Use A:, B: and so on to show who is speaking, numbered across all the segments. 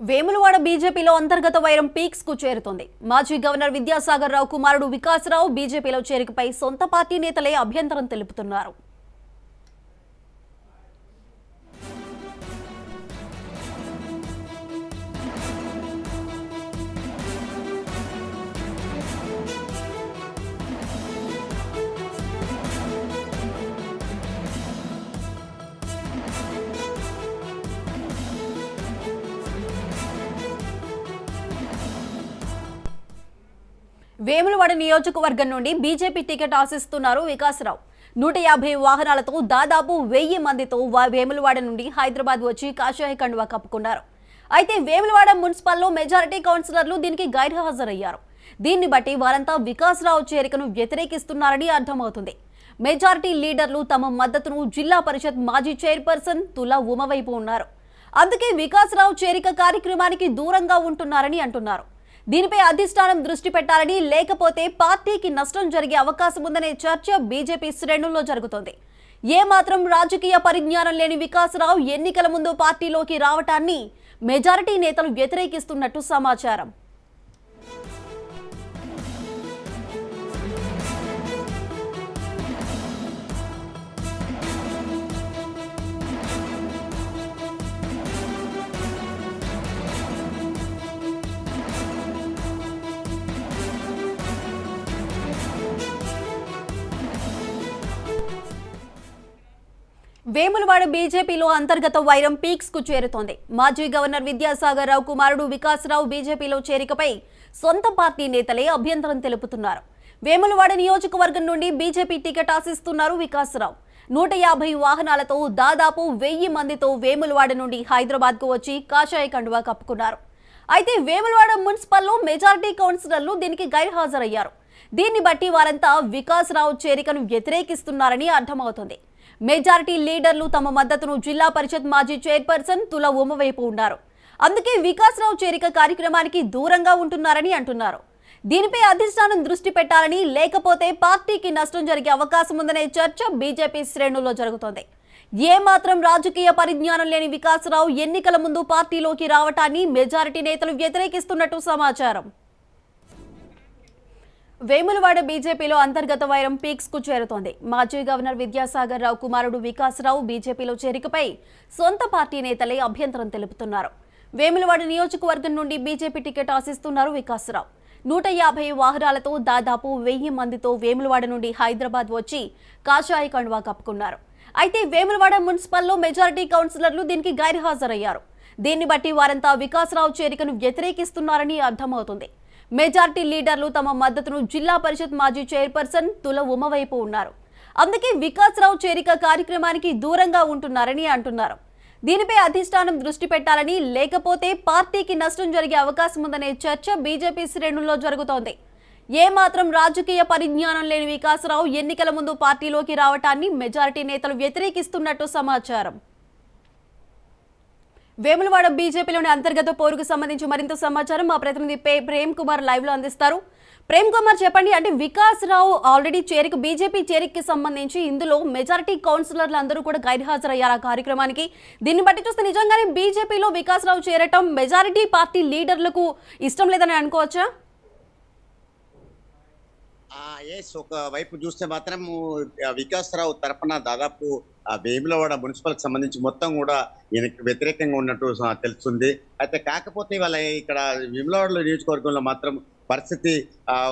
A: వేములవాడ బీజేపీలో అంతర్గత వైరం పీక్స్ కు చేరుతోంది. మాజీ గవర్నర్ విద్యాసాగర్ రావు కుమారుడు వికాసరావు బీజేపీలో చేరికపై సొంత పార్టీ నేతలే అభ్యంతరం తెలుపుతున్నారు. వేములవాడ నియోజకవర్గం నుండి బీజేపీ టికెట్ ఆశిస్తున్నారు వికాసరావు. 150 వాహనాలతో దాదాపు 1000 మందితో వేములవాడ నుండి హైదరాబాద్ వచ్చి కాషాయ కండువా కప్పుకున్నారు. అయితే వేములవాడ మున్సిపల్లో మెజారిటీ కౌన్సిలర్లు దీనికి గైర్హాజరయ్యారు. దీన్ని బట్టి వారంతా వికాసరావు చేరికను వ్యతిరేకిస్తున్నారని అర్థమవుతుంది. మెజారిటీ లీడర్లు తమ మద్దతును జిల్లా పరిషత్ మాజీ చైర్పర్సన్ తులా ఉమ వైపు ఉన్నారు. అందుకే వికాసరావు చేరిక కార్యక్రమానికి దూరంగా ఉంటున్నారని అంటున్నారు. దీనిపై అధిష్టానం దృష్టి పెట్టాలని, లేకపోతే పార్టీకి నష్టం జరిగే అవకాశం ఉందనే చర్చ బీజేపీ శ్రేణుల్లో జరుగుతోంది. ఏమాత్రం రాజకీయ పరిజ్ఞానం లేని వికాసరావు ఎన్నికల ముందు పార్టీలోకి రావటాన్ని మెజారిటీ నేతలు వ్యతిరేకిస్తున్నట్టు సమాచారం. వేములవాడ బీజేపీలో అంతర్గత వైరం పీక్స్ కు చేరుతోంది. మాజీ గవర్నర్ విద్యాసాగర్ రావు కుమారుడు వికాసరావు బీజేపీలో చేరికపై సొంత పార్టీ నేతలే అభ్యంతరం తెలుపుతున్నారు. వేములవాడ నియోజకవర్గం నుండి బీజేపీ టికెట్ ఆశిస్తున్నారు వికాసరావు. 150 వాహనాలతో దాదాపు 1000 మందితో వేములవాడ నుండి హైదరాబాద్ కు వచ్చి కాషాయ కండువా కప్పుకున్నారు. అయితే వేములవాడ మున్సిపల్లో మెజారిటీ కౌన్సిలర్లు దీనికి గైర్హాజరయ్యారు. దీన్ని బట్టి వారంతా వికాసరావు చేరికను వ్యతిరేకిస్తున్నారని అర్థమవుతుంది. మెజారిటీ లీడర్లు తమ మద్దతును జిల్లా పరిషత్ మాజీ చైర్పర్సన్ తులా ఉమ వైపు ఉన్నారు. అందుకే వికాసరావు చేరిక కార్యక్రమానికి దూరంగా ఉంటున్నారని అంటున్నారు. దీనిపై అధిష్టానం దృష్టి పెట్టాలని, లేకపోతే పార్టీకి నష్టం జరిగే అవకాశం ఉందనే చర్చ బీజేపీ శ్రేణుల్లో జరుగుతోంది. ఏమాత్రం రాజకీయ పరిజ్ఞానం లేని వికాసరావు ఎన్నికల ముందు పార్టీలోకి రావటాన్ని మెజారిటీ నేతలు వ్యతిరేకిస్తున్నట్టు సమాచారం. వేములవాడ బీజేపీలో అంతర్గత వైరం పీక్స్ కు చేరుతోంది. మాజీ గవర్నర్ విద్యాసాగర్ రావు కుమారుడు వికాసరావు బీజేపీలో చేరికపై సొంత పార్టీ నేతలే అభ్యంతరం తెలుపుతున్నారు. వేములవాడ నియోజకవర్గం నుండి బీజేపీ టికెట్ ఆశిస్తున్నారు వికాసరావు. 150 వాహనాలతో దాదాపు 1000 మందితో వేములవాడ నుండి హైదరాబాద్ వచ్చి కాషాయ కండువా కప్పుకున్నారు. అయితే వేములవాడ మున్సిపల్లో మెజారిటీ కౌన్సిలర్లు దీనికి గైర్హాజరయ్యారు. దీన్ని బట్టి వారంతా వికాసరావు చేరికను వ్యతిరేకిస్తున్నారని అర్థమవుతుంది. మెజారిటీ లీడర్లు తమ మద్దతును జిల్లా పరిషత్ మాజీ చైర్పర్సన్ తుల ఉమ వైపు ఉన్నారు. అందుకే వికాసరావు చేరిక కార్యక్రమానికి దూరంగా ఉంటున్నారని అంటున్నారు. దీనిపై అధిష్టానం దృష్టి పెట్టాలని, లేకపోతే పార్టీకి నష్టం జరిగే అవకాశం ఉందనే చర్చ బీజేపీ శ్రేణుల్లో జరుగుతోంది. ఏమాత్రం రాజకీయ పరిజ్ఞానం లేని వికాసరావు ఎన్నికల ముందు పార్టీలోకి రావటాన్ని మెజారిటీ నేతలు వ్యతిరేకిస్తున్నట్టు సమాచారం. వేములవాడ బీజేపీలోని అంతర్గత పోరుకు సంబంధించి మరింత సమాచారం మా ప్రతినిధి ప్రేమ్ కుమార్ లైవ్ లో అందిస్తారు. ప్రేమ్ కుమార్ చెప్పండి, అంటే వికాసరావు ఆల్రెడీ బీజేపీ చేరికకి సంబంధించి ఇందులో మెజారిటీ కౌన్సిలర్లు అందరూ కూడా గైర్హాజరయ్యారు ఆ కార్యక్రమానికి. దీన్ని బట్టి చూస్తే నిజంగానే బీజేపీలో వికాసరావు చేరటం మెజారిటీ పార్టీ లీడర్లకు ఇష్టం లేదని అనుకోవచ్చా?
B: ఒక వైపు చూస్తే మాత్రం వికాసరావు తరఫున దాదాపు వేములవాడ మున్సిపల్ కి సంబంధించి మొత్తం కూడా ఈయనకి వ్యతిరేకంగా ఉన్నట్టు తెలుస్తుంది. అయితే కాకపోతే వాళ్ళ ఇక్కడ వేములవాడలో నియోజకవర్గంలో మాత్రం పరిస్థితి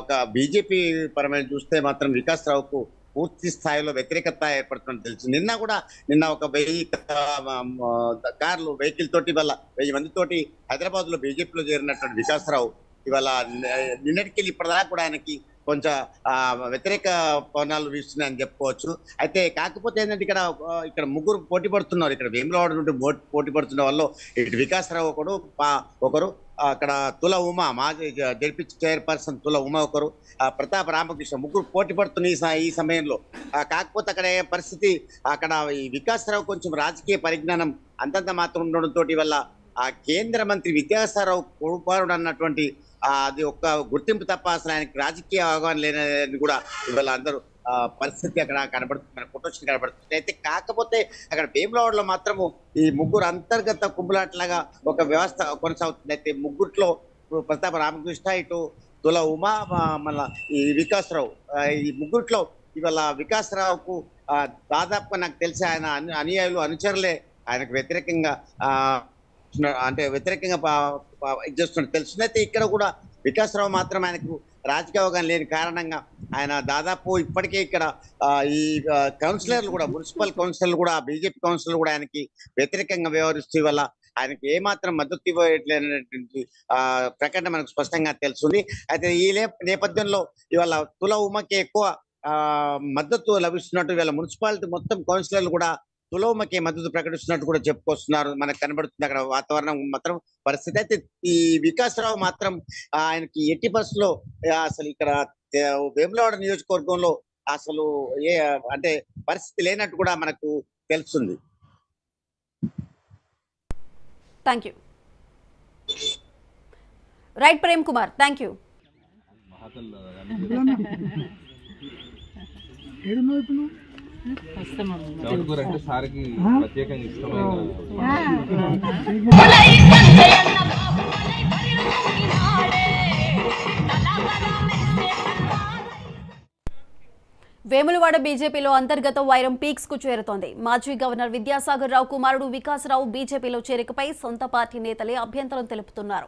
B: ఒక బీజేపీ పరమైన చూస్తే మాత్రం వికాసరావుకు పూర్తి స్థాయిలో వ్యతిరేకత ఏర్పడుతున్నట్టు తెలుసు. నిన్న ఒక 1000 కార్లు వెహికల్ తోటి వాళ్ళ 1000 మందితోటి హైదరాబాద్ లో బీజేపీలో చేరినటువంటి వికాసరావు ఇవాళ నిన్నటికెళ్ళి ఇప్పటిదాకా కూడా ఆయనకి కొంచెం వ్యతిరేక పవనాలు వీస్తున్నాయని చెప్పుకోవచ్చు. అయితే కాకపోతే ఏంటంటే ఇక్కడ ముగ్గురు పోటీ పడుతున్నారు. ఇక్కడ వేములవాడ నుండి పోటీ పడుతున్న వాళ్ళు ఇటు వికాసరావు ఒకరు అక్కడ తుల ఉమ మాజీ జడ్పీ చైర్పర్సన్ తుల ఉమ ఒకరు, ప్రతాప్ రామకృష్ణ ముగ్గురు పోటీ పడుతున్న ఈ సమయంలో. కాకపోతే అక్కడ పరిస్థితి అక్కడ ఈ వికాసరావు కొంచెం రాజకీయ పరిజ్ఞానం అంతంత మాత్రం ఉండడంతో వల్ల ఆ కేంద్ర మంత్రి విద్యాసాగర్ కుమారుడు అన్నటువంటి అది ఒక్క గుర్తింపు తప్ప అసలు ఆయనకి రాజకీయ అవగాహన లేదని కూడా ఇవాళ అందరూ పరిస్థితి అక్కడ కనబడుతుంది, ఫొటోస్ కనబడుతుంది. అయితే కాకపోతే అక్కడ వేములవాడలో మాత్రము ఈ ముగ్గురు అంతర్గత కుమ్ములాట్లాగా ఒక వ్యవస్థ కొనసాగుతుంది. అయితే ముగ్గురులో ప్రతాప రామకృష్ణ, ఇటు తుల ఉమా, మళ్ళా ఈ వికాసరావు, ఈ ముగ్గురులో ఇవాళ వికాసరావుకు దాదాపుగా నాకు తెలిసి ఆయన అనుయాయులు అనుచరులే ఆయనకు వ్యతిరేకంగా అంటే వ్యతిరేకంగా ఇది చేస్తున్నట్టు తెలుస్తుంది. అయితే ఇక్కడ కూడా వికాసరావు మాత్రం ఆయనకు రాజకీయ అవగాహన లేని కారణంగా ఆయన దాదాపు ఇప్పటికే ఇక్కడ ఈ కౌన్సిలర్లు కూడా, మున్సిపల్ కౌన్సిలర్లు కూడా, బీజేపీ కౌన్సిలర్లు కూడా ఆయనకి వ్యతిరేకంగా వ్యవహరిస్తూ వల్ల ఆయనకి ఏమాత్రం మద్దతు ఇవ్వట్లేనటువంటి ప్రకటన మనకు స్పష్టంగా తెలుస్తుంది. అయితే ఈ నేపథ్యంలో ఇవాళ తుల ఉమకి ఎక్కువ మద్దతు లభిస్తున్నట్టు ఇవాళ మున్సిపాలిటీ మొత్తం కౌన్సిలర్లు కూడా తుల ఉమకి మద్దతు ప్రకటిస్తున్నట్టు కూడా చెప్పుకొస్తున్నారు. మనకు కనబడుతుంది అక్కడ వాతావరణం మాత్రం పరిస్థితి. అయితే ఈ వికాసరావు మాత్రం ఆయనకి ఎట్టి బస్సులో అసలు ఇక్కడ వేములవాడ నియోజకవర్గంలో అసలు అంటే పరిస్థితి లేనట్టు కూడా మనకు తెలుస్తుంది.
A: Thank you. Right Prem Kumar, thank you.
C: అంటే సార్కి ప్రత్యేకంగా ఇష్టమైన
A: వేములవాడ బీజేపీలో అంతర్గత వైరం పీక్స్ కు చేరుతోంది. మాజీ గవర్నర్ విద్యాసాగర్ రావు కుమారుడు వికాసరావు బీజేపీలో చేరికపై సొంత పార్టీ నేతలే అభ్యంతరం తెలుపుతున్నారు.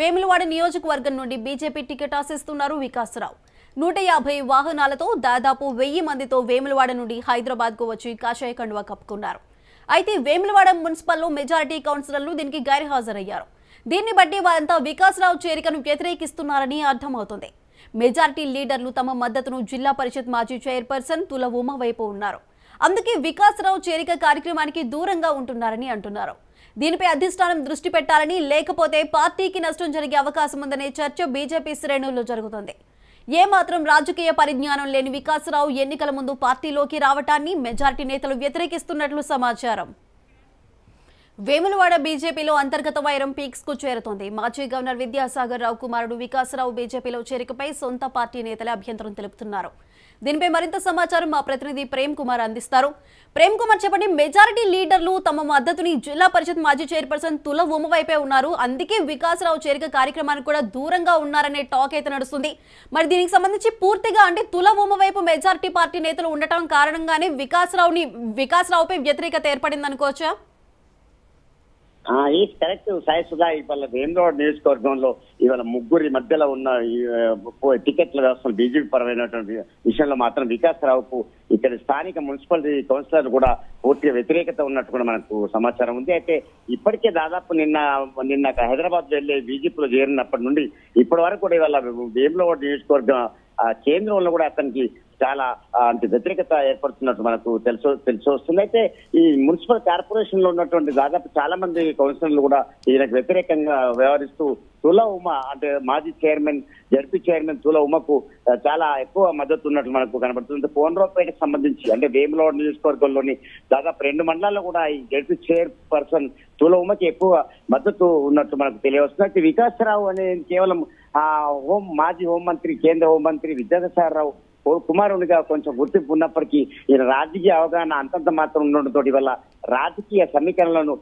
A: వేములవాడ నియోజకవర్గం నుండి బీజేపీ టికెట్ ఆశిస్తున్నారు వికాసరావు. 150 వాహనాలతో దాదాపు 1000 మందితో వేములవాడ నుండి హైదరాబాద్ కు వచ్చి కాషాయ కండువా కప్పుకున్నారు. అయితే వేములవాడ మున్సిపల్లో మెజారిటీ కౌన్సిలర్లు దీనికి గైర్హాజరయ్యారు. దీన్ని బట్టి వారంతా వికాసరావు చేరికను వ్యతిరేకిస్తున్నారని అర్థమవుతుంది. మెజారిటీ లీడర్లు తమ మద్దతును జిల్లా పరిషత్ మాజీ చైర్పర్సన్ తుల ఉమ వైపు ఉన్నారు. అందుకే వికాసరావు చేరిక కార్యక్రమానికి దూరంగా ఉంటున్నారని అంటున్నారు. దీనిపై అధిష్టానం దృష్టి పెట్టాలని, లేకపోతే పార్టీకి నష్టం జరిగే అవకాశం ఉందనే చర్చ బీజేపీ శ్రేణుల్లో జరుగుతోంది. ఏమాత్రం రాజకీయ పరిజ్ఞానం లేని వికాసరావు ఎన్నికల ముందు పార్టీలోకి రావటాన్ని మెజారిటీ నేతలు వ్యతిరేకిస్తున్నట్లు సమాచారం. వేములవాడ బీజేపీలో అంతర్గత వైరం పీక్స్ కు చేరుతోంది. మాజీ గవర్నర్ విద్యాసాగర్ రావు కుమారుడు వికాసరావు బీజేపీలో చేరికపై సొంత పార్టీ నేతలే అభ్యంతరం తెలుపుతున్నారు. దీనిపై మరింత సమాచారం మా ప్రతినిధి ప్రేమ్ కుమార్ అందిస్తారు. ప్రేమ్ కుమార్, చెప్పండి, మెజారిటీ లీడర్లు తమ మద్దతుని జిల్లా పరిషత్ మాజీ చైర్పర్సన్ తుల ఉమ వైపే ఉన్నారు. అందుకే వికాసరావు చేరిక కార్యక్రమానికి కూడా దూరంగా ఉన్నారనే టాక్ అయితే నడుస్తుంది. మరి దీనికి సంబంధించి పూర్తిగా అంటే తుల ఉమ వైపు మెజారిటీ పార్టీ నేతలు ఉండటం కారణంగానే వికాసరావుపై వ్యతిరేకత ఏర్పడింది అనుకోవచ్చా?
D: ఈ కరెక్ట్ సాయసుగా ఇవాళ వేములవాడ నియోజకవర్గంలో ఇవాళ ముగ్గురి మధ్యలో ఉన్న టికెట్ల వ్యవస్థ బీజేపీ పరమైనటువంటి విషయంలో మాత్రం వికాసరావుకు ఇక్కడ స్థానిక మున్సిపాలిటీ కౌన్సిలర్ కూడా పూర్తిగా వ్యతిరేకత ఉన్నట్టు కూడా మనకు సమాచారం ఉంది. అయితే ఇప్పటికే దాదాపు నిన్న హైదరాబాద్ వెళ్లి బీజేపీలో చేరినప్పటి నుండి ఇప్పటి వరకు కూడా ఇవాళ వేములవాడ నియోజకవర్గ కేంద్రంలో కూడా అతనికి చాలా అంటే వ్యతిరేకత ఏర్పడుతున్నట్టు మనకు తెలిసి వస్తుంది. అయితే ఈ మున్సిపల్ కార్పొరేషన్ లో ఉన్నటువంటి దాదాపు చాలా మంది కౌన్సిలర్లు కూడా ఈయనకు వ్యతిరేకంగా వ్యవహరిస్తూ తుల ఉమ అంటే మాజీ చైర్మన్ జడ్పీ చైర్మన్ తుల ఉమకు చాలా ఎక్కువ మద్దతు ఉన్నట్లు మనకు కనబడుతుంది. కోనరావుపేటకు సంబంధించి అంటే వేములవాడ నియోజకవర్గంలోని దాదాపు 2 మండలాల్లో కూడా ఈ జడ్పీ చైర్పర్సన్ తుల ఉమకి ఎక్కువ మద్దతు ఉన్నట్టు మనకు తెలియవస్తుంది. అయితే వికాసరావు అనేది కేవలం మాజీ హోంమంత్రి కేంద్ర హోంమంత్రి విద్యాసాగర్ రావు కుమారునిగా కొంచెం గుర్తింపు ఉన్నప్పటికీ ఈయన రాజకీయ అవగాహన అంతంత మాత్రం ఉండడంతో వల్ల రాజకీయ సమీకరణలను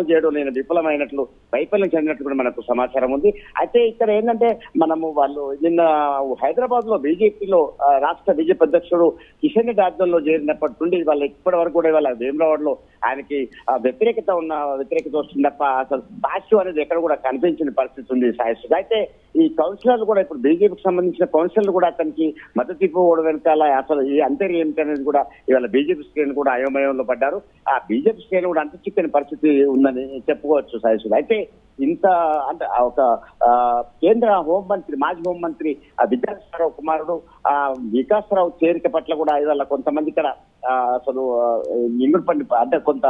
D: చేయడం నేను విఫలమైనట్లు వైఫల్యం చెందినట్లు కూడా మనకు సమాచారం ఉంది. అయితే ఇక్కడ ఏంటంటే వాళ్ళు నిన్న హైదరాబాద్ లో బీజేపీలో రాష్ట్ర బీజేపీ అధ్యక్షుడు కిషన్ రెడ్డి ఆధ్వర్యంలో చేరినప్పటి నుండి ఇప్పటి వరకు కూడా ఇవాళ వేములవాడలో ఆయనకి వ్యతిరేకత వస్తుంది తప్ప అసలు పాజిటివ్ అనేది ఎక్కడ కూడా కనిపించిన పరిస్థితి ఉంది సాయస్. అయితే ఈ కౌన్సిలర్లు కూడా ఇప్పుడు బీజేపీకి సంబంధించిన కౌన్సిలర్లు కూడా అతనికి మద్దతు ఇవ్వడం వెనకాల అసలు ఈ అంతర్యం ఏమిటనేది కూడా ఇవాళ బీజేపీ శ్రేణి కూడా అయోమయంలో పడ్డారు. ఆ బీజేపీ శ్రేణి కూడా అంత చిక్కని పరిస్థితి ఉందని చెప్పుకోవచ్చు సాయసు. అయితే ఇంత అంటే ఒక కేంద్ర హోంమంత్రి మాజీ హోంమంత్రి విద్యాసాగర్ కుమారుడు వికాసరావు చేరిక పట్ల కూడా ఇవాళ కొంతమంది ఇక్కడ అసలు నింగుడుపండి అంటే కొంత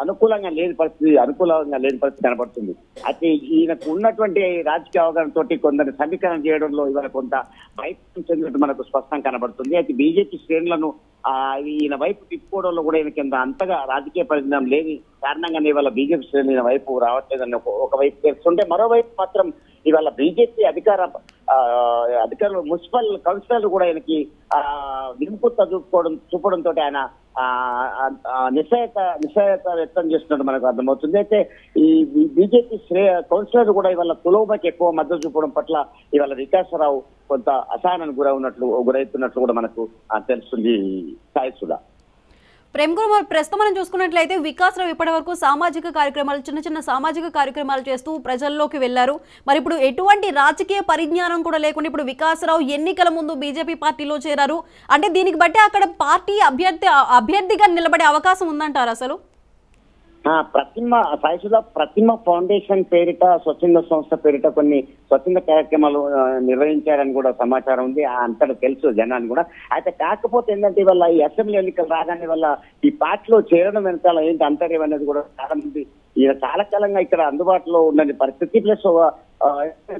D: అనుకూలంగా లేని పరిస్థితి కనబడుతుంది. అయితే ఈయనకు ఉన్నటువంటి రాజకీయ అవగాహన తోటి కొందరు సమీకరణ చేయడంలో ఇవాళ కొంత వైఫల్యం చెందినట్టు మనకు స్పష్టంగా కనబడుతుంది. అయితే బీజేపీ శ్రేణులను ఈయన వైపు తిప్పుకోవడంలో కూడా ఈయనకి అంతగా రాజకీయ పరిజ్ఞానం లేని కారణంగానే ఇవాళ బీజేపీ శ్రేణులు ఈయన వైపు రావట్లేదని ఒకవైపు తెలుస్తుంటే, మరోవైపు మాత్రం ఇవాళ బీజేపీ అధికార అధికారులు మున్సిపల్ కౌన్సిలర్లు కూడా ఆయనకి విముఖత చూపడంతో ఆయన నిశ్చయత వ్యక్తం చేస్తున్నట్టు మనకు అర్థమవుతుంది. అయితే ఈ బీజేపీ కౌన్సిలర్ కూడా ఇవాళ కులోబాకి ఎక్కువ మద్దతు చూపడం పట్ల ఇవాళ వికాసరావు కొంత అసహనానికి గురవుతున్నట్లు కూడా మనకు తెలుస్తుంది. సాయిసుదా
A: ప్రేమ్ కుమార్, ప్రస్తుతం మనం చూసుకున్నట్లయితే వికాసరావు ఇప్పటి వరకు సామాజిక కార్యక్రమాలు చిన్న సామాజిక కార్యక్రమాలు చేస్తూ ప్రజల్లోకి వెళ్లారు. మరి ఇప్పుడు ఎటువంటి రాజకీయ పరిజ్ఞానం కూడా లేకుండా ఇప్పుడు వికాసరావు ఎన్నికల ముందు బీజేపీ పార్టీలో చేరారు అంటే దీనికి బట్టి అక్కడ పార్టీ అభ్యర్థిగా నిలబడే అవకాశం ఉందంటారు అసలు?
D: ప్రతిమ ఫౌండేషన్ పేరిట స్వచ్ఛంద సంస్థ పేరిట కొన్ని స్వచ్ఛంద కార్యక్రమాలు నిర్వహించారని కూడా సమాచారం ఉంది. అంతటా తెలుసు జనాన్ని కూడా. అయితే కాకపోతే ఏంటంటే ఇవాళ ఈ అసెంబ్లీ ఎన్నికలు రాగానే వల్ల ఈ పార్టీలో చేరడం వెనకాల ఏంటి అంతర్యం అనేది కూడా చాలా మంది చాలా కాలంగా ఇక్కడ అందుబాటులో ఉన్న పరిస్థితి. ప్లస్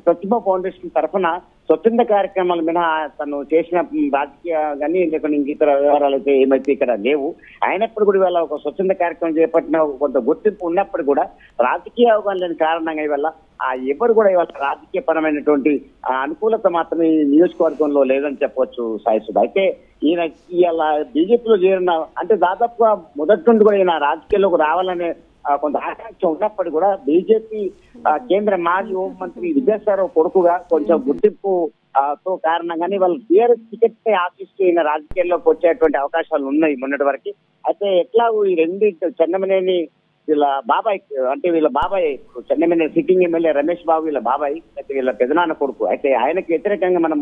D: ప్రతిమ ఫౌండేషన్ తరఫున స్వచ్ఛంద కార్యక్రమాల మీద తను చేసిన రాజకీయ కానీ లేకపోతే ఇతర వ్యవహారాలు అయితే ఏమైతే ఇక్కడ లేవు. అయినప్పుడు కూడా ఇవాళ ఒక స్వచ్ఛంద కార్యక్రమం చేపట్టిన కొంత గుర్తింపు ఉన్నప్పుడు కూడా రాజకీయ అవగాహన లేని కారణంగా ఇవాళ ఎవరు కూడా ఇవాళ రాజకీయ పరమైనటువంటి అనుకూలత మాత్రం ఈ నియోజకవర్గంలో లేదని చెప్పవచ్చు. సాయిసుధ అయితే ఈయన ఇవాళ బీజేపీలో చేరిన అంటే దాదాపుగా మొదటి నుండి కూడా ఈయన రాజకీయాల్లోకి రావాలనే కొంత ఆకాంక్ష ఉన్నప్పుడు కూడా బీజేపీ కేంద్ర మాజీ హోంమంత్రి విద్యాసాగర్ కొడుకుగా కొంచెం గుర్తింపు తో కారణంగానే వాళ్ళు టీఆర్ఎస్ టికెట్ పై ఆశిస్తూ ఈయన రాజకీయాల్లోకి వచ్చేటువంటి అవకాశాలు ఉన్నాయి మొన్నటి వరకు. అయితే ఎట్లాగూ ఈ రెండు చెన్నమనేని వీళ్ళ బాబాయ్ అంటే వీళ్ళ బాబాయ్ చెన్నమనేని సిట్టింగ్ ఎమ్మెల్యే రమేష్ బాబు వీళ్ళ బాబాయ్ అయితే వీళ్ళ పెదనాన్న కొడుకు. అయితే ఆయనకు వ్యతిరేకంగా మనం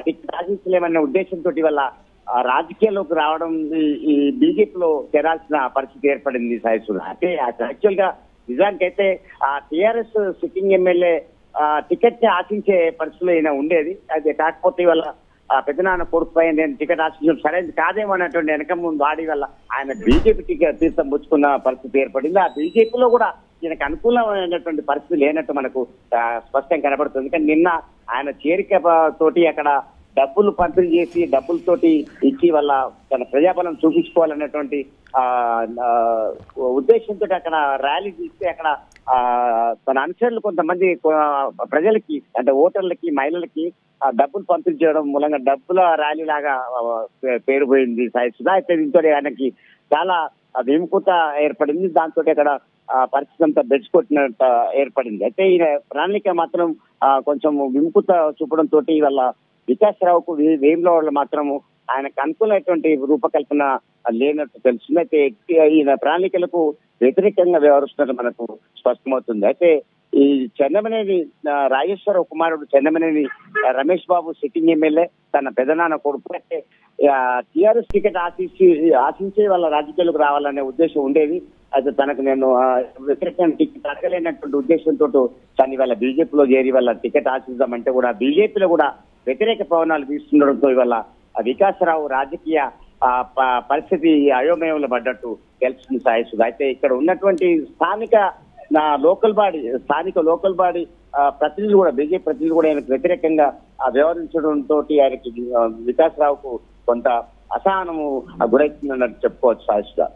D: టికెట్ ఆశించలేమనే ఉద్దేశంతో వాళ్ళ రాజకీయాల్లోకి రావడం ఈ బీజేపీలో చేరాల్సిన పరిస్థితి ఏర్పడింది. సాయిసుధ అయితే యాక్చువల్ గా నిజానికైతే ఆ టీఆర్ఎస్ సిట్టింగ్ ఎమ్మెల్యే టికెట్ ని ఆశించే పరిస్థితులు అయినా ఉండేది. అయితే కాకపోతే ఇవాళ పెద్దనాన్న కొడుకుపై నేను టికెట్ ఆశించడం సరైనది కాదేమో అన్నటువంటి వెనక ముందు ఆడి వల్ల ఆయన బీజేపీ టికెట్ తీర్థం పుచ్చుకున్న పరిస్థితి ఏర్పడింది. ఆ బీజేపీలో కూడా ఈయనకు అనుకూలమైనటువంటి పరిస్థితి లేనట్టు మనకు స్పష్టంగా కనబడుతుంది. కానీ నిన్న ఆయన చేరిక తోటి అక్కడ డబ్బులు పంపిణీ చేసి డబ్బులతోటి ఇచ్చి వాళ్ళ తన ప్రజాబలం చూపించుకోవాలనేటువంటి ఉద్దేశంతో అక్కడ ర్యాలీ తీస్తే అక్కడ తన అనుచరులు కొంతమంది ప్రజలకి అంటే ఓటర్లకి మహిళలకి డబ్బులు పంపించడం మూలంగా డబ్బుల ర్యాలీ లాగా పేరు పోయింది. సాయిసుధ అయితే దీంతో ఆయనకి చాలా విముఖత ఏర్పడింది. దాంతో అక్కడ పరిస్థితి అంతా బెడ్చుకొట్టినట్టు ఏర్పడింది. అయితే ఈయన ప్రణాళిక మాత్రం కొంచెం విముఖత చూపడంతో వాళ్ళ వికాసరావుకు వేములవాడలో మాత్రము ఆయనకు అనుకూలమైనటువంటి రూపకల్పన లేనట్టు తెలుస్తుంది. అయితే ఈయన ప్రణాళికలకు వ్యతిరేకంగా వ్యవహరిస్తున్నట్టు మనకు స్పష్టమవుతుంది. అయితే ఈ చెన్నమనేని రాజేశ్వరరావు కుమారుడు చెన్నమనేని రమేష్ బాబు సిట్టింగ్ ఎమ్మెల్యే తన పెదనాన్న కొడుకు. అయితే టీఆర్ఎస్ టికెట్ ఆశించే వాళ్ళ రాజకీయాలకు రావాలనే ఉద్దేశం ఉండేది. అయితే తనకు నేను వ్యతిరేకంగా టికెట్ అడగలేనటువంటి ఉద్దేశంతో తను ఇవాళ బీజేపీలో చేరి వాళ్ళ టికెట్ ఆశిద్దామంటే కూడా బీజేపీలో కూడా వ్యతిరేక పవనాలు వీస్తుండడంతో ఇవాళ వికాసరావు రాజకీయ పరిస్థితి అయోమయంలో పడ్డట్టు తెలుస్తుంది. సాయిసుధ అయితే ఇక్కడ ఉన్నటువంటి స్థానిక లోకల్ బాడీ ప్రతినిధులు కూడా బీజేపీ ప్రతినిధులు కూడా ఆయనకు వ్యతిరేకంగా వ్యవహరించడంతో ఆయనకి వికాసరావుకు కొంత అసహనము గురవుతుందన్నట్టు చెప్పుకోవచ్చు. సాయిసుధ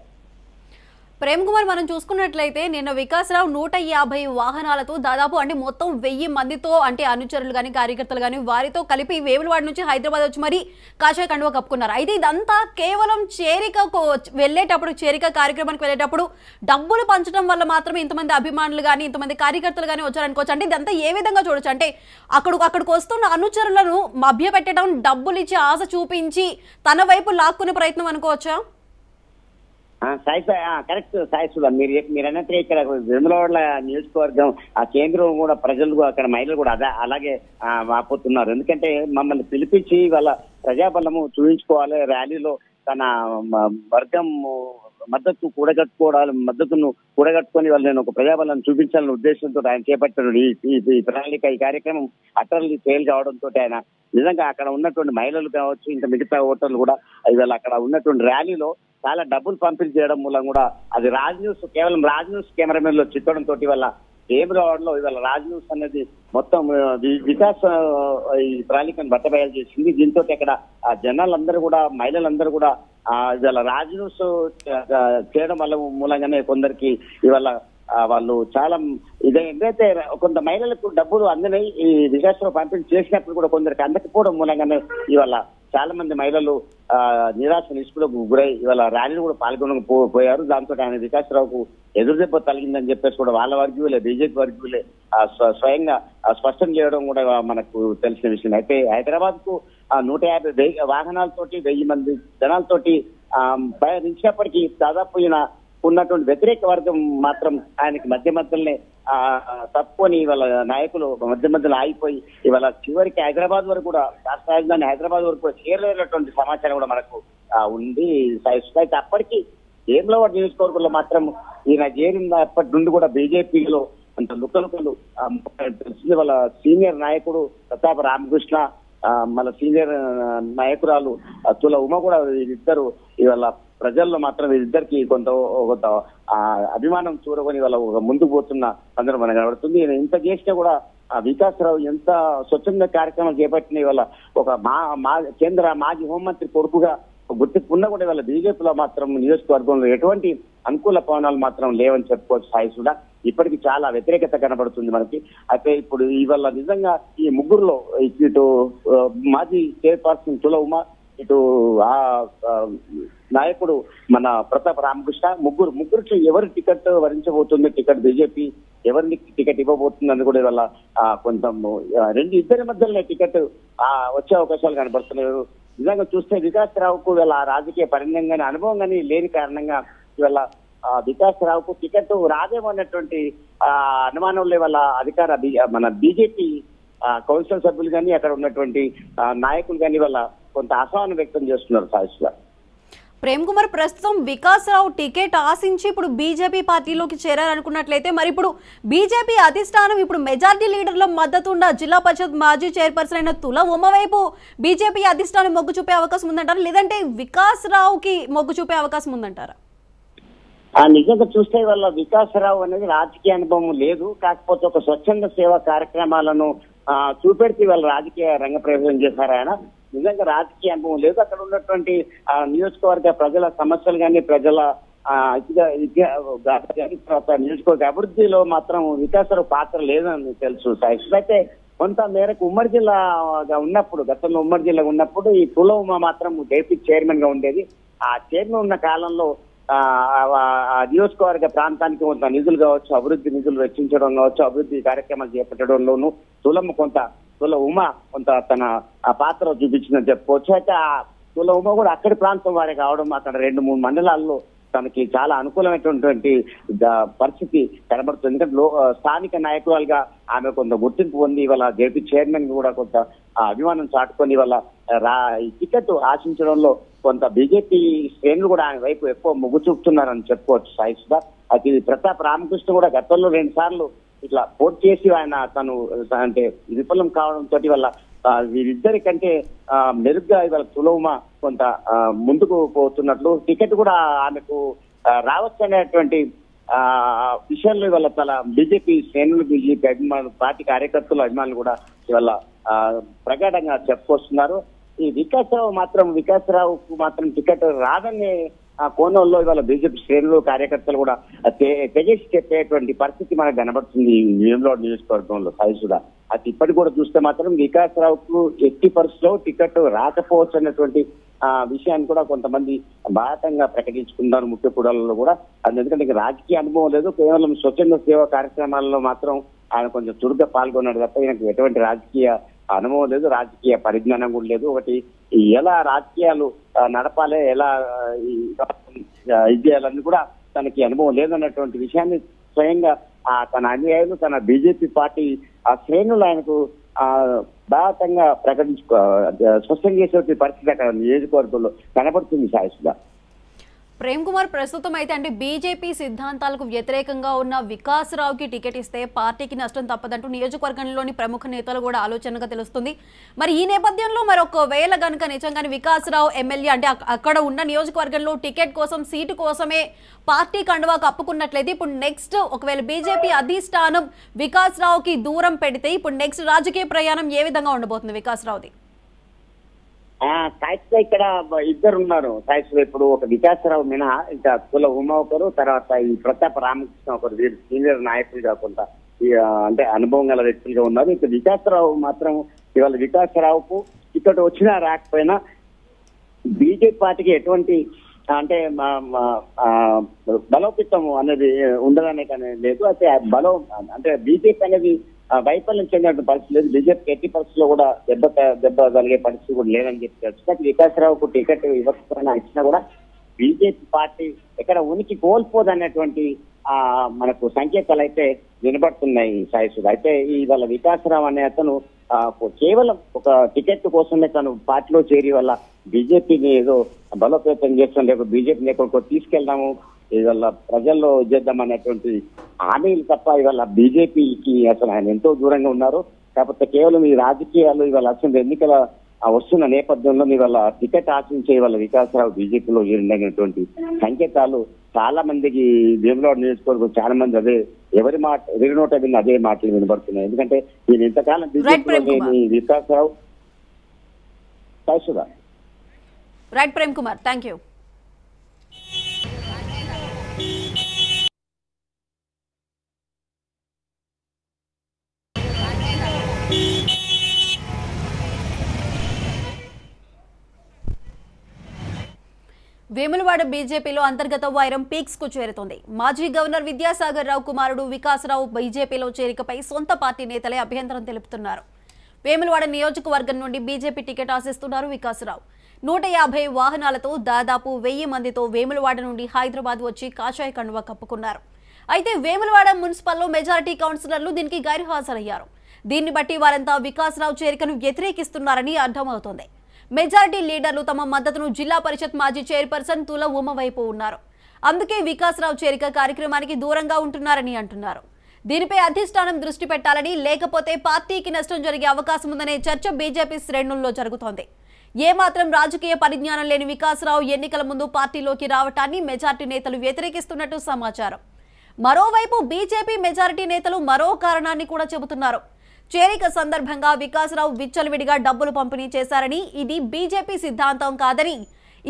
A: ప్రేమ్ కుమార్, మనం చూసుకున్నట్లయితే నిన్న వికాసరావు 150 వాహనాలతో దాదాపు అంటే మొత్తం 1000 మందితో అంటే అనుచరులు కానీ కార్యకర్తలు కానీ వారితో కలిపి వేములవాడ నుంచి హైదరాబాద్ వచ్చి మరి కాషాయ కండువా కప్పుకున్నారు. అయితే ఇదంతా కేవలం చేరిక కార్యక్రమానికి వెళ్ళేటప్పుడు డబ్బులు పంచడం వల్ల మాత్రమే ఇంతమంది అభిమానులు కానీ ఇంతమంది కార్యకర్తలు కానీ వచ్చారనుకోవచ్చు. అంటే ఇదంతా ఏ విధంగా చూడొచ్చు? అంటే అక్కడికి వస్తున్న అనుచరులను మభ్యపెట్టడం, డబ్బులు ఇచ్చి ఆశ చూపించి తన వైపు లాక్కునే ప్రయత్నం అనుకోవచ్చా?
D: కరెక్ట్ సాయిసుధ, మీరు అన్నట్టు ఇక్కడ వేములవాడ నియోజకవర్గం ఆ కేంద్రం కూడా ప్రజలు అక్కడ మహిళలు కూడా అలాగే వాపోతున్నారు. ఎందుకంటే మమ్మల్ని పిలిపించి వాళ్ళ ప్రజాబలము చూపించుకోవాలి, ర్యాలీలో తన వర్గం మద్దతును కూడగట్టుకొని వాళ్ళు నేను ఒక ప్రజాబలాన్ని చూపించాలనే ఉద్దేశంతో ఆయన చేపట్టాడు ఈ ప్రణాళిక. ఈ కార్యక్రమం అటర్లీ ఫెయిల్ కావడంతో ఆయన నిజంగా అక్కడ ఉన్నటువంటి మహిళలు కావచ్చు ఇంకా మిగతా ఓటర్లు కూడా ఇవాళ అక్కడ ఉన్నటువంటి ర్యాలీలో చాలా డబ్బులు పంపిణీ చేయడం మూలం కూడా అది కేవలం రాజ్ న్యూస్ కెమెరామెన్ లో చిత్తడంతో వల్ల వేములవాడలో ఇవాళ రాజ్ న్యూస్ అనేది మొత్తం వికాస్ ఈ ప్రణాళికను బట్టబయలు చేసింది. దీంతో అక్కడ జనాలందరూ కూడా మహిళలందరూ కూడా ఇవాళ రాజ్ న్యూస్ చేయడం వల్ల మూలంగానే కొందరికి ఇవాళ వాళ్ళు చాలా ఏదైతే కొంత మహిళలకు డబ్బులు అందినాయి ఈ వికాసరావు పంపిణీ చేసినప్పుడు కూడా కొందరికి అందకపోవడం మూలంగానే ఇవాళ చాలా మంది మహిళలు నిరాశ నిస్పృహకు గురై ఇవాళ ర్యాలీలు కూడా పాల్గొనకపోయారు. దాంతో ఆయన వికాసరావుకు ఎదురుదెబ్బ తగిలిందని చెప్పేసి కూడా వాళ్ళ వర్గీయులే బీజేపీ వర్గీయులే స్వయంగా స్పష్టం చేయడం కూడా మనకు తెలిసిన విషయం. అయితే హైదరాబాద్ కు 150 వాహనాలతోటి 1000 మంది జనాలతోటి ప్రయాణించినప్పటికీ దాదాపు ఈయన ఉన్నటువంటి వ్యతిరేక వర్గం మాత్రం ఆయనకి మధ్యలోనే తప్పుకొని ఇవాళ నాయకులు మధ్యలో ఆగిపోయి ఇవాళ చివరికి హైదరాబాద్ వరకు కూడా రాష్ట్ర రాజధాని హైదరాబాద్ వరకు కూడా చేరలేనటువంటి సమాచారం కూడా మనకు ఉంది. అయితే అప్పటికి వేములవాడ నియోజకవర్గంలో మాత్రం ఈయన చేరినప్పటి నుండి కూడా బీజేపీలో అంత లుకలుకలు తెలిసింది. వాళ్ళ సీనియర్ నాయకుడు ప్రతాప రామకృష్ణ మన సీనియర్ నాయకురాలు తుల ఉమ కూడా వీరిద్దరు ఇవాళ ప్రజల్లో మాత్రం వీరిద్దరికి కొంత అభిమానం చూరకొని వాళ్ళ ముందుకు పోతున్న సందర్భం మనకు కనబడుతుంది. ఇంత చేసినా కూడా వికాసరావు ఎంత స్వచ్ఛంద కార్యక్రమాలు చేపట్టిన ఇవాళ ఒక కేంద్ర మాజీ హోంమంత్రి కొడుకుగా గుర్తింపు ఉన్నా కూడా ఇవాళ బీజేపీలో మాత్రం నియోజకవర్గంలో ఎటువంటి అనుకూల పవనాలు మాత్రం లేవని చెప్పుకోవచ్చు. సాయి కూడా ఇప్పటికి చాలా వ్యతిరేకత కనబడుతుంది మనకి. అయితే ఇప్పుడు ఇవాళ నిజంగా ఈ ముగ్గురులో ఇటు మాజీ చైర్పర్సన్ తుల ఉమ, ఇటు నాయకుడు మన ప్రతాప్ రామకృష్ణ ముగ్గురికి ఎవరు టికెట్ వరించబోతుంది, టికెట్ బీజేపీ ఎవరికి టికెట్ ఇవ్వబోతుంది అని కూడా ఇవాళ కొంచెం ఇద్దరి మధ్యలోనే టికెట్ వచ్చే అవకాశాలు కనబడుతున్నారు. నిజంగా చూస్తే వికాసరావుకు ఇవాళ రాజకీయ పరిణయం కానీ అనుభవం కానీ లేని కారణంగా ఇవాళ వికాసరావుకు టికెట్ రాదేమో అన్నటువంటి అనుమానంలో ఇవాళ మన బీజేపీ కౌన్సిల్ సభ్యులు కానీ అక్కడ ఉన్నటువంటి నాయకులు కానీ ఇవాళ కొంత అసహనం వ్యక్తం చేస్తున్నారు. సాయిస్గా
A: ప్రేమ్ కుమార్, ప్రస్తుతం వికాసరావు టికెట్ ఆశించి ఇప్పుడు బీజేపీ పార్టీలోకి చేరాలనుకున్నట్లయితే మరి ఇప్పుడు బీజేపీ అధిష్టానం ఇప్పుడు మెజార్టీ లీడర్ల మద్దతు ఉన్న జిల్లా పరిషత్ మాజీ చైర్పర్సన్ అయిన తుల ఉమ వైపు బీజేపీ అధిష్టానం మొగ్గు చూపే అవకాశం ఉందంటారా, లేదంటే వికాసరావుకి మొగ్గు చూపే అవకాశం ఉందంటారా?
D: నిజంగా చూస్తే వాళ్ళ వికాసరావు అనేది రాజకీయ అనుభవం లేదు. కాకపోతే ఒక స్వచ్ఛంద సేవా కార్యక్రమాలను చూపెడితే వాళ్ళ రాజకీయ రంగ ప్రవేశం చేశారు. ఆయన నిజంగా రాజకీయ అనుభవం లేదు. అక్కడ ఉన్నటువంటి నియోజకవర్గ ప్రజల సమస్యలు కానీ ప్రజల తర్వాత నియోజకవర్గ అభివృద్ధిలో మాత్రం వికాసరావు పాత్ర లేదని తెలుసు. అయితే కొంత మేరకు ఉమ్మడి జిల్లాగా ఉన్నప్పుడు గతంలో ఉమ్మడి జిల్లా ఉన్నప్పుడు ఈ తుల ఉమ మాత్రం జేపీ చైర్మన్ గా ఉండేది. ఆ చైర్మన్ ఉన్న కాలంలో నియోజకవర్గ ప్రాంతానికి కొంత నిధులు కావచ్చు, అభివృద్ధి నిధులు వెచ్చించడం కావచ్చు, అభివృద్ధి కార్యక్రమాలు చేపట్టడంలోనూ తుల ఉమ కొంత తన పాత్ర చూపించిందని చెప్పుకోవచ్చు. అయితే ఆ తుల ఉమ కూడా అక్కడి ప్రాంతం వారే కావడం అక్కడ 2-3 మండలాల్లో తనకి చాలా అనుకూలమైనటువంటి పరిస్థితి కనబడుతుంది. ఎందుకంటే స్థానిక నాయకురాలుగా ఆమె కొంత గుర్తింపు పొంది ఇవాళ జేపీ చైర్మన్ కూడా కొంత అభిమానం చాటుకొని ఇవాళ టికెట్ ఆశించడంలో కొంత బీజేపీ శ్రేణులు కూడా ఆయన వైపు ఎక్కువ మొగ్గు చూపుతున్నారని చెప్పుకోవచ్చు. సాయిస్గా అది ప్రతాప్ రామకృష్ణ కూడా గతంలో 2 సార్లు ఇట్లా పోటీ చేసి ఆయన తను అంటే విఫలం కావడంతో వల్ల వీరిద్దరి కంటే మెరుగ్గా ఇవాళ తుల ఉమ కొంత ముందుకు పోతున్నట్లు టికెట్ కూడా ఆమెకు రావచ్చు అనేటువంటి విషయంలో ఇవాళ చాలా బీజేపీ శ్రేణులు బీజేపీ అభిమానులు పార్టీ కార్యకర్తలు అభిమానులు కూడా ఇవాళ ప్రగాఢంగా చెప్పుకొస్తున్నారు. ఈ వికాసరావుకు మాత్రం టికెట్ రాదనే కోణంలో ఇవాళ బీజేపీ శ్రేణులు కార్యకర్తలు కూడా తెగేసి చెప్పేటువంటి పరిస్థితి మనకు కనబడుతుంది ఈ వేములవాడ నియోజకవర్గంలో. సాయిసుడా అది ఇప్పటికి కూడా చూస్తే మాత్రం వికాసరావుకు ఎట్టి పరిస్థితిలో టికెట్ రాకపోవచ్చు అన్నటువంటి విషయాన్ని కూడా కొంతమంది బాధంగా ప్రకటించుకున్నారు ముఖ్య కూడలలో కూడా. ఎందుకంటే రాజకీయ అనుభవం లేదు, కేవలం స్వచ్ఛంద సేవా కార్యక్రమాల్లో మాత్రం ఆయన కొంచెం చురుగ్గా పాల్గొన్నాడు తప్ప ఈయనకు ఎటువంటి రాజకీయ అనుభవం లేదు, రాజకీయ పరిజ్ఞానం కూడా లేదు. ఒకటి ఎలా రాజకీయాలు నడపాలి, ఎలా ఇది చేయాలని కూడా తనకి అనుభవం లేదన్నటువంటి విషయాన్ని స్వయంగా తన అనుయాయులు తన బీజేపీ పార్టీ శ్రేణులు ఆయనకు బాధంగా స్పష్టం చేసే పరిస్థితి అక్కడ నియోజకవర్గంలో కనబడుతుంది. సాయిసుగా
A: ప్రేమ్ కుమార్, ప్రస్తుతం అయితే అంటే బీజేపీ సిద్ధాంతాలకు వ్యతిరేకంగా ఉన్న వికాసరావుకి టికెట్ ఇస్తే పార్టీకి నష్టం తప్పదంటూ నియోజకవర్గంలోని ప్రముఖ నేతలు కూడా ఆలోచనగా తెలుస్తుంది. మరి ఈ నేపథ్యంలో మరి ఒకవేళ కనుక నిజంగానే వికాసరావు ఎమ్మెల్యే అంటే అక్కడ ఉన్న నియోజకవర్గంలో టికెట్ కోసం సీటు కోసమే పార్టీ కండువా కప్పుకున్నట్లయితే ఇప్పుడు నెక్స్ట్ ఒకవేళ బీజేపీ అధిష్టానం వికాసరావుకి దూరం పెడితే ఇప్పుడు నెక్స్ట్ రాజకీయ ప్రయాణం ఏ విధంగా ఉండబోతుంది వికాసరావుది?
D: సాయిస్గా ఇక్కడ ఇద్దరు ఉన్నారు. సాయిస్గా ఇప్పుడు ఒక వికాసరావు మినహా ఇంకా కుల ఉమా ఒకరు, తర్వాత ఈ ప్రతాప రామకృష్ణ ఒకరు, వీరు సీనియర్ నాయకులు కాకుండా అంటే అనుభవం గల వ్యక్తులుగా ఉన్నారు. ఇక వికాసరావు మాత్రం ఇవాళ వికాసరావుకు టికెట్ వచ్చినా రాకపోయినా బీజేపీ పార్టీకి ఎటువంటి అంటే బలోపేతం అనేది ఉండదనే కానీ లేదు. అయితే బలం అంటే బీజేపీ అనేది వైఫల్యం చెందిన పరిస్థితి లేదు. బీజేపీ ఎట్టి పరిస్థితుల్లో కూడా దెబ్బ కలిగే పరిస్థితి కూడా లేదని చెప్పి వికాసరావుకు టికెట్ ఇవ్వకపోయినా ఇచ్చినా కూడా బీజేపీ పార్టీ ఎక్కడ ఉనికి కోల్పోదనేటువంటి మనకు సంకేతాలు అయితే వినబడుతున్నాయి సాయిసుడు. అయితే ఇవాళ వికాసరావు అనే అతను కేవలం ఒక టికెట్ కోసమే తను పార్టీలో చేరి వల్ల బీజేపీని ఏదో బలోపేతం చేస్తాం, లేకపోతే బీజేపీని ఎక్కడికో తీసుకెళ్దాము, ఇవాళ ప్రజల్లో చేద్దాం అనేటువంటి హామీలు తప్ప ఇవాళ బీజేపీకి అసలు ఆయన ఎంతో దూరంగా ఉన్నారు. కాకపోతే కేవలం ఈ రాజకీయాలు ఇవాళ అసలు ఎన్నికల వస్తున్న నేపథ్యంలో ఇవాళ టికెట్ ఆశించే వాళ్ళ వికాసరావు బీజేపీలో చేరినటువంటి సంకేతాలు చాలా మందికి వేములవాడ నియోజకవర్గం చాలా మంది అదే ఎవరి మాట ఎదురు నోట విన్న అదే మాటలు వినబడుతున్నాయి. ఎందుకంటే నేను ఇంతకాలం బీజేపీలో వికాసరావు సాయిసుదా.
A: Right Prem Kumar, thank you. Vemulawada బీజేపీలో అంతర్గత వైరం పీక్స్ కు చేరుతోంది. మాజీ గవర్నర్ విద్యాసాగర్ రావు కుమారుడు వికాసరావు బీజేపీలో చేరికపై సొంత పార్టీ నేతలే అభ్యంతరం తెలుపుతున్నారు. వేములవాడ నియోజకవర్గం నుండి బీజేపీ టికెట్ ఆశిస్తున్నారు వికాసరావు. 150 వాహనాలతో దాదాపు 1000 మందితో వేములవాడ నుండి హైదరాబాద్ వచ్చి కాషాయ కండువా కప్పుకున్నారు. అయితే వేములవాడ మున్సిపల్లో మెజారిటీ కౌన్సిలర్లు దీనికి గైర్హాజరయ్యారు. దీన్ని బట్టి వారంతా వికాసరావు చేరికను వ్యతిరేకిస్తున్నారని అర్థమవుతోంది. మెజారిటీ లీడర్లు తమ మద్దతును జిల్లా పరిషత్ మాజీ చైర్పర్సన్ తుల ఉమ వైపు ఉన్నారు. అందుకే వికాసరావు చేరిక కార్యక్రమానికి దూరంగా ఉంటున్నారని అంటున్నారు. దీనిపై అధిష్టానం దృష్టి పెట్టాలని, లేకపోతే పార్టీకి నష్టం జరిగే అవకాశం ఉందనే చర్చ బీజేపీ శ్రేణుల్లో జరుగుతోంది. ఏమాత్రం రాజకీయ పరిజ్ఞానం లేని వికాసరావు ఎన్నికల ముందు పార్టీలోకి రావటాన్ని మెజారిటీ నేతలు వ్యతిరేకిస్తున్నట్టు సమాచారం. మరోవైపు బీజేపీ మెజారిటీ నేతలు మరో కారణాన్ని కూడా చెబుతున్నారు. చేరిక సందర్భంగా వికాసరావు విచ్చలవిడిగా డబ్బులు పంపిణీ చేశారని, ఇది బీజేపీ సిద్ధాంతం కాదని,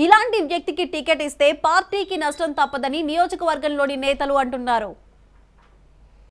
A: ఇలాంటి వ్యక్తికి టికెట్ ఇస్తే పార్టీకి నష్టం తప్పదని నియోజకవర్గంలోని నేతలు అంటున్నారు.